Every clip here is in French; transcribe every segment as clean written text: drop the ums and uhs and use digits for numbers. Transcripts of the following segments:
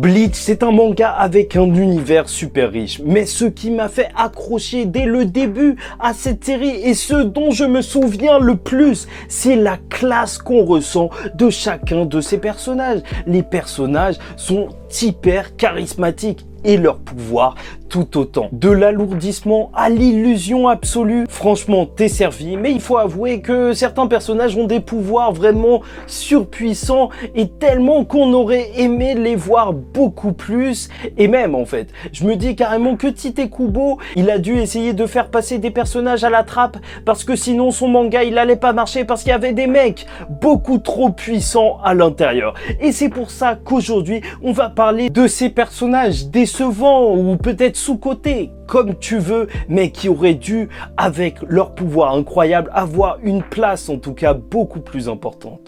Bleach, c'est un manga avec un univers super riche, mais ce qui m'a fait accrocher dès le début à cette série et ce dont je me souviens le plus, c'est la classe qu'on ressent de chacun de ces personnages. Les personnages sont hyper charismatiques et leur pouvoir tout autant. De l'alourdissement à l'illusion absolue, franchement t'es servi, mais il faut avouer que certains personnages ont des pouvoirs vraiment surpuissants et tellement qu'on aurait aimé les voir beaucoup plus. Et même en fait, je me dis carrément que Tite Kubo, il a dû essayer de faire passer des personnages à la trappe parce que sinon son manga il allait pas marcher parce qu'il y avait des mecs beaucoup trop puissants à l'intérieur. Et c'est pour ça qu'aujourd'hui on va parler de ces personnages décevants ou peut-être sous-cotés, comme tu veux, mais qui auraient dû, avec leur pouvoir incroyable, avoir une place en tout cas beaucoup plus importante.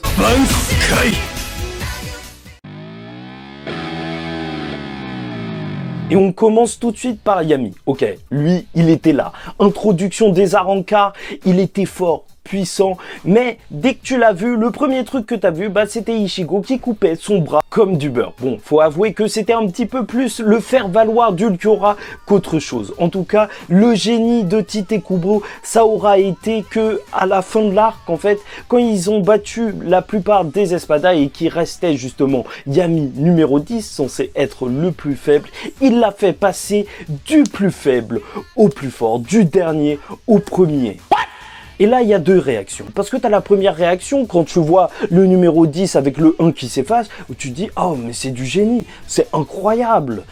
Et on commence tout de suite par Yami. Ok, lui, il était là. Introduction des Arrancar, il était fort, puissant, mais dès que tu l'as vu, le premier truc que tu as vu, bah, c'était Ichigo qui coupait son bras comme du beurre. Bon, faut avouer que c'était un petit peu plus le faire valoir d'Ulquiorra qu'autre chose. En tout cas, le génie de Tite Kubo, ça aura été que à la fin de l'arc, en fait, quand ils ont battu la plupart des Espadas et qui restait justement Yami numéro 10, censé être le plus faible, il l'a fait passer du plus faible au plus fort, du dernier au premier. Et là, il y a deux réactions. Parce que tu as la première réaction quand tu vois le numéro 10 avec le 1 qui s'efface, où tu te dis « Oh, mais c'est du génie, c'est incroyable !»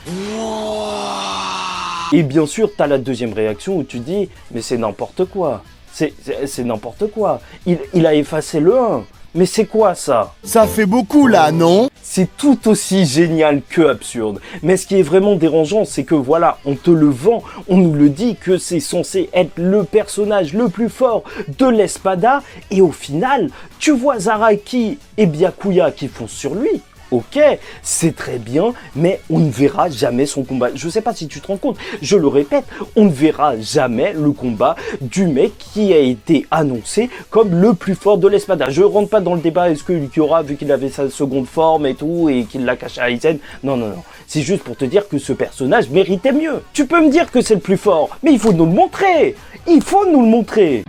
Et bien sûr, tu as la deuxième réaction où tu te dis « Mais c'est n'importe quoi, c'est n'importe quoi, il a effacé le 1. Mais c'est quoi ça? Ça fait beaucoup là, non? C'est tout aussi génial que absurde. Mais ce qui est vraiment dérangeant, c'est que voilà, on te le vend, on nous le dit que c'est censé être le personnage le plus fort de l'Espada, et au final, tu vois Zaraki et Byakuya qui foncent sur lui. Ok, c'est très bien, mais on ne verra jamais son combat. Je sais pas si tu te rends compte, je le répète, on ne verra jamais le combat du mec qui a été annoncé comme le plus fort de l'Espada. Je rentre pas dans le débat, est-ce que Ulquiorra, vu qu'il avait sa seconde forme et tout, et qu'il l'a caché à Aizen, non. C'est juste pour te dire que ce personnage méritait mieux. Tu peux me dire que c'est le plus fort, mais il faut nous le montrer. Il faut nous le montrer.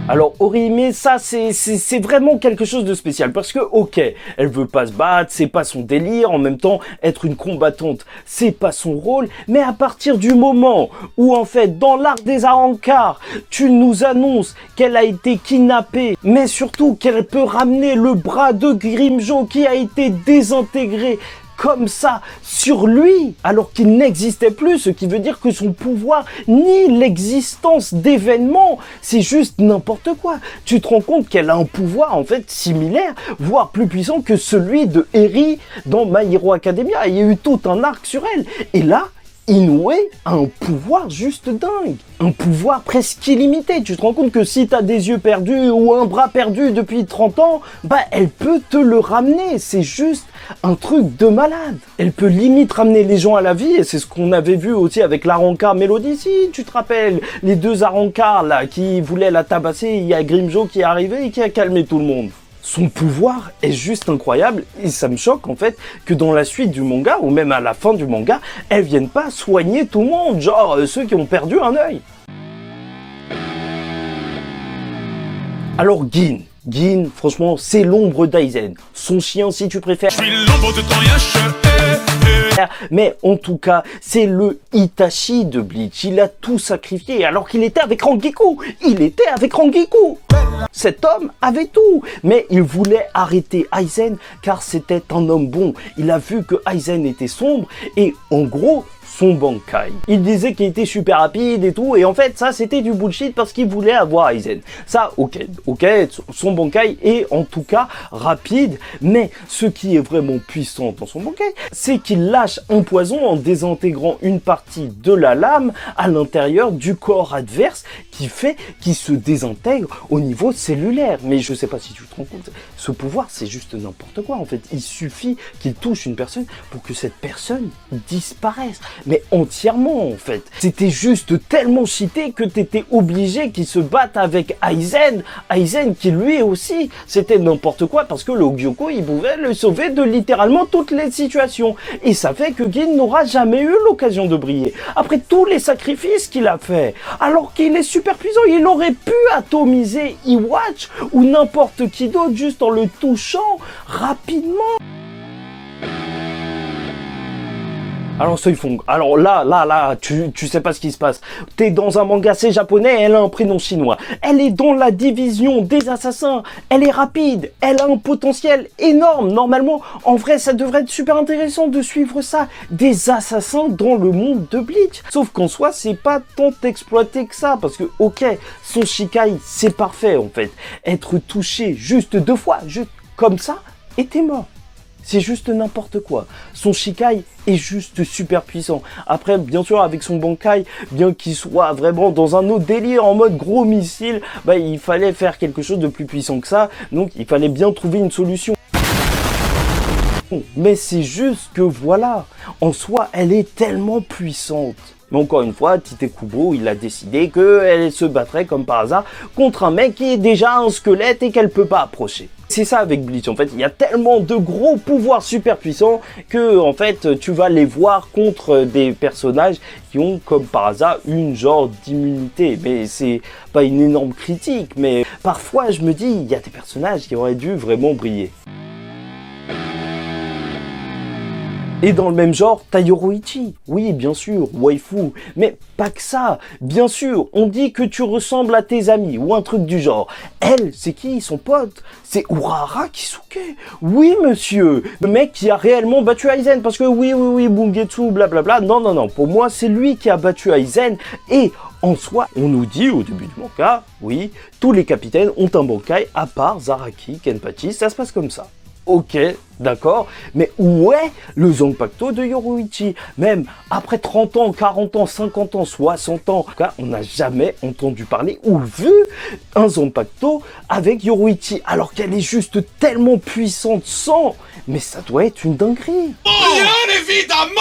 Alors Orihime, ça c'est vraiment quelque chose de spécial parce que ok, elle veut pas se battre, c'est pas son délire, en même temps être une combattante, c'est pas son rôle, mais à partir du moment où en fait dans l'arc des Arrancar, tu nous annonces qu'elle a été kidnappée, mais surtout qu'elle peut ramener le bras de Grimmjow qui a été désintégré comme ça sur lui alors qu'il n'existait plus, ce qui veut dire que son pouvoir ni l'existence d'événements, c'est juste n'importe quoi. Tu te rends compte qu'elle a un pouvoir en fait similaire, voire plus puissant que celui de Eri dans My Hero Academia. Il y a eu tout un arc sur elle et là Inoue a un pouvoir juste dingue, un pouvoir presque illimité. Tu te rends compte que si t'as des yeux perdus ou un bras perdu depuis 30 ans, bah elle peut te le ramener, c'est juste un truc de malade. Elle peut limite ramener les gens à la vie et c'est ce qu'on avait vu aussi avec l'Arrancar Mélodie, si tu te rappelles, les deux Arrancar là qui voulaient la tabasser, il y a Grimmjow qui est arrivé et qui a calmé tout le monde. Son pouvoir est juste incroyable et ça me choque en fait que dans la suite du manga ou même à la fin du manga, elle vienne pas soigner tout le monde, genre ceux qui ont perdu un œil. Alors Gin, franchement, c'est l'ombre d'Aizen. Son chien si tu préfères. Je suis l'ombre de ton Yash. Mais en tout cas, c'est le Itachi de Bleach. Il a tout sacrifié alors qu'il était avec Rangiku. Cet homme avait tout. Mais il voulait arrêter Aizen car c'était un homme bon. Il a vu que Aizen était sombre et en gros, son Bankai. Il disait qu'il était super rapide et tout, et en fait, ça, c'était du bullshit parce qu'il voulait avoir Aizen. Ça, ok, son Bankai est en tout cas rapide, mais ce qui est vraiment puissant dans son Bankai, c'est qu'il lâche un poison en désintégrant une partie de la lame à l'intérieur du corps adverse qui fait qu'il se désintègre au niveau cellulaire. Mais je sais pas si tu te rends compte, ce pouvoir, c'est juste n'importe quoi. En fait, il suffit qu'il touche une personne pour que cette personne disparaisse. mais entièrement en fait. C'était juste tellement cheaté que t'étais obligé qu'il se batte avec Aizen. Aizen qui lui aussi, c'était n'importe quoi parce que le Gyoko, il pouvait le sauver de littéralement toutes les situations. Et ça fait que Gin n'aura jamais eu l'occasion de briller. Après tous les sacrifices qu'il a fait, alors qu'il est super puissant, il aurait pu atomiser Iwatch ou n'importe qui d'autre juste en le touchant rapidement. Alors ça ils font. Alors là, tu sais pas ce qui se passe. T'es dans un manga, c'est japonais, elle a un prénom chinois. Elle est dans la division des assassins. Elle est rapide, elle a un potentiel énorme. Normalement, en vrai, ça devrait être super intéressant de suivre ça. Des assassins dans le monde de Bleach. Sauf qu'en soi, c'est pas tant exploité que ça. Parce que, ok, son Shikai, c'est parfait en fait. Être touché juste 2 fois, juste comme ça, et t'es mort. C'est juste n'importe quoi. Son Shikai est juste super puissant. Après, bien sûr, avec son Bankai, bien qu'il soit vraiment dans un autre délire, en mode gros missile, bah, il fallait faire quelque chose de plus puissant que ça. Donc, il fallait bien trouver une solution. Mais c'est juste que voilà, en soi, elle est tellement puissante. Mais encore une fois, Tite Kubo, il a décidé qu'elle se battrait comme par hasard contre un mec qui est déjà un squelette et qu'elle peut pas approcher. C'est ça avec Bleach, en fait, il y a tellement de gros pouvoirs super puissants que, en fait, tu vas les voir contre des personnages qui ont, comme par hasard, une genre d'immunité. Mais c'est pas une énorme critique, mais parfois, je me dis, il y a des personnages qui auraient dû vraiment briller. Et dans le même genre, t'as Yoroichi. Oui, bien sûr, waifu. Mais pas que ça. Bien sûr, on dit que tu ressembles à tes amis ou un truc du genre. Elle, c'est qui, son pote? C'est Urahara Kisuke. Oui, monsieur. Le mec qui a réellement battu Aizen. Parce que oui, Bungetsu, blablabla. Non. Pour moi, c'est lui qui a battu Aizen. Et en soi, on nous dit au début du manga, oui, tous les capitaines ont un Bankai à part Zaraki, Kenpachi. Ça se passe comme ça. Ok, d'accord, mais où est le Zanpakuto de Yoroichi? Même après 30 ans, 40 ans, 50 ans, 60 ans, on n'a jamais entendu parler ou vu un Zanpakuto avec Yoroichi, alors qu'elle est juste tellement puissante sans, mais ça doit être une dinguerie. Bien évidemment!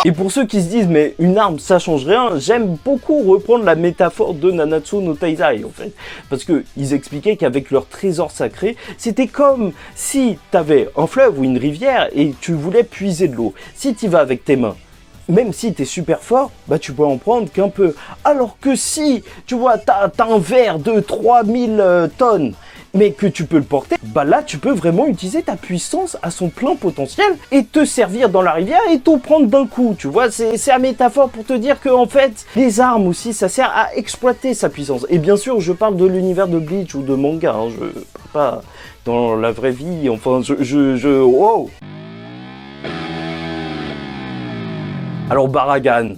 Et pour ceux qui se disent, mais une arme ça change rien, j'aime beaucoup reprendre la métaphore de Nanatsu no Taizai en fait. Parce que ils expliquaient qu'avec leur trésor sacré, c'était comme si t'avais un fleuve ou une rivière et tu voulais puiser de l'eau. Si tu vas avec tes mains, même si t'es super fort, bah tu peux en prendre qu'un peu. Alors que si, tu vois, t'as un verre de 3000 tonnes, mais que tu peux le porter, bah là tu peux vraiment utiliser ta puissance à son plein potentiel et te servir dans la rivière et tout prendre d'un coup, tu vois, c'est la métaphore pour te dire que en fait, les armes aussi, ça sert à exploiter sa puissance. Et bien sûr, je parle de l'univers de Bleach ou de manga, hein, je parle pas dans la vraie vie, enfin, wow. Alors Baragan,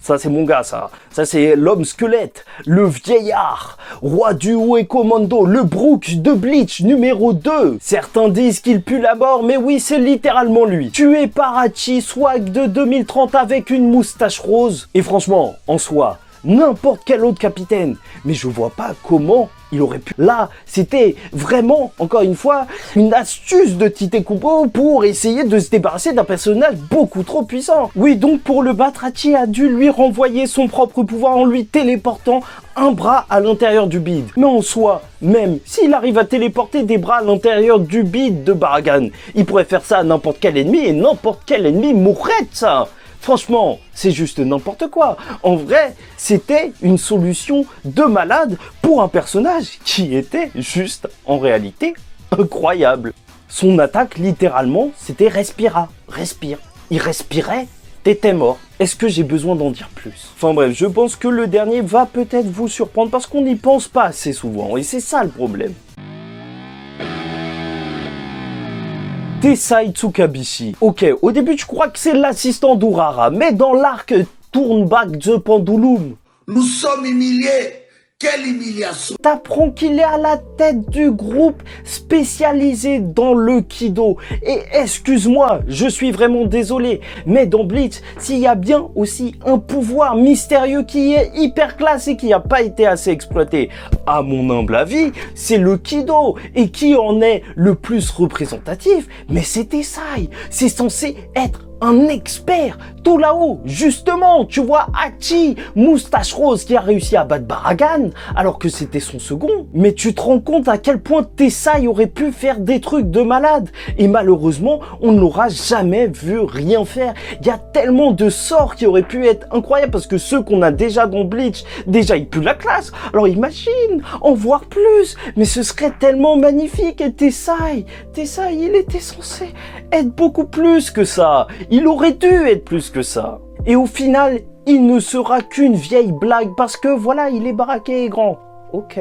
ça c'est mon gars ça c'est l'homme squelette, le vieillard, roi du Uwe Commando, le Brook de Bleach numéro 2. Certains disent qu'il pue la mort, mais oui c'est littéralement lui. Tué par Hachi, swag de 2030 avec une moustache rose. Et franchement, en soi, n'importe quel autre capitaine, mais je vois pas comment il aurait pu. Là, c'était vraiment, encore une fois, une astuce de Tite Kubo pour essayer de se débarrasser d'un personnage beaucoup trop puissant. Oui, donc pour le battre, Hachi a dû lui renvoyer son propre pouvoir en lui téléportant un bras à l'intérieur du bide. Mais en soi, même s'il arrive à téléporter des bras à l'intérieur du bide de Baragan, il pourrait faire ça à n'importe quel ennemi et n'importe quel ennemi mourrait de ça. Franchement, c'est juste n'importe quoi. En vrai, c'était une solution de malade pour un personnage qui était juste, en réalité, incroyable. Son attaque, littéralement, c'était respira. Respire. Il respirait, t'étais mort. Est-ce que j'ai besoin d'en dire plus? Enfin bref, je pense que le dernier va peut-être vous surprendre parce qu'on n'y pense pas assez souvent. Et c'est ça le problème. Tessai Tsukabishi. Ok, au début je crois que c'est l'assistant d'Urahara, mais dans l'arc Turn Back the Pendulum, Nous sommes humiliés. Quelle humiliation! t'apprends qu'il est à la tête du groupe spécialisé dans le Kido. Et excuse-moi, je suis vraiment désolé, mais dans Bleach, s'il y a bien aussi un pouvoir mystérieux qui est hyper classe et qui n'a pas été assez exploité, à mon humble avis, c'est le Kido. Et qui en est le plus représentatif? Mais c'est Tessai. C'est censé être un expert, tout là-haut, justement, tu vois Hachi, moustache rose qui a réussi à battre Baragan, alors que c'était son second. Mais tu te rends compte à quel point Tessai aurait pu faire des trucs de malade. Et malheureusement, on ne l'aura jamais vu rien faire. Il y a tellement de sorts qui auraient pu être incroyables, parce que ceux qu'on a déjà dans Bleach, déjà ils puent la classe. Alors imagine, en voir plus, mais ce serait tellement magnifique. Et Tessai, il était censé être beaucoup plus que ça. Il aurait dû être plus que ça. Et au final, il ne sera qu'une vieille blague parce que voilà, il est baraqué et grand. Ok.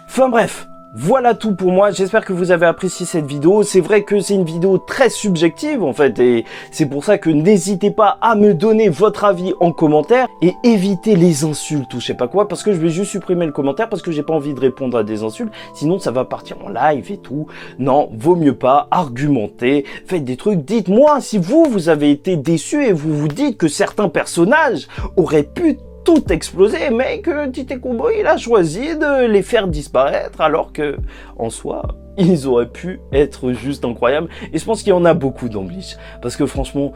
Enfin bref. Voilà tout pour moi, j'espère que vous avez apprécié cette vidéo. C'est vrai que c'est une vidéo très subjective en fait, et c'est pour ça que n'hésitez pas à me donner votre avis en commentaire et évitez les insultes ou je sais pas quoi, parce que je vais juste supprimer le commentaire parce que j'ai pas envie de répondre à des insultes, sinon ça va partir en live et tout. Non, vaut mieux pas, argumentez, faites des trucs, dites-moi si vous avez été déçu et vous vous dites que certains personnages auraient pu tout exploser, mais que Tite Kubo il a choisi de les faire disparaître alors que, en soi, ils auraient pu être juste incroyables. Et je pense qu'il y en a beaucoup dans Bleach, parce que franchement,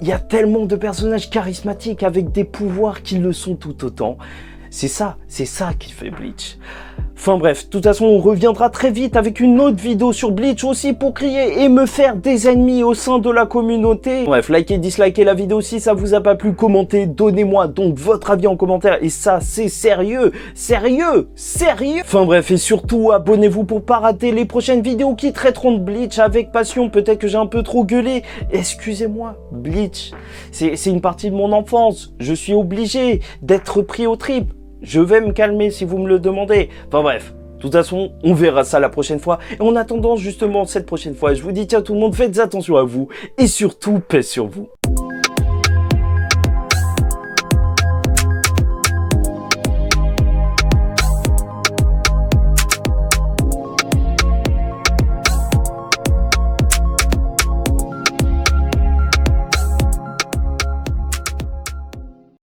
il y a tellement de personnages charismatiques avec des pouvoirs qui le sont tout autant. C'est ça qui fait Bleach. Enfin bref, de toute façon, on reviendra très vite avec une autre vidéo sur Bleach aussi pour crier et me faire des ennemis au sein de la communauté. Bref, likez, dislikez la vidéo si ça vous a pas plu, commentez, donnez-moi donc votre avis en commentaire et ça, c'est sérieux. Enfin bref, et surtout, abonnez-vous pour pas rater les prochaines vidéos qui traiteront de Bleach avec passion. Peut-être que j'ai un peu trop gueulé, excusez-moi, Bleach, c'est une partie de mon enfance. Je suis obligé d'être pris au trip. Je vais me calmer si vous me le demandez. Enfin bref, de toute façon, on verra ça la prochaine fois. Et en attendant justement cette prochaine fois, je vous dis ciao tout le monde, faites attention à vous. Et surtout, paix sur vous.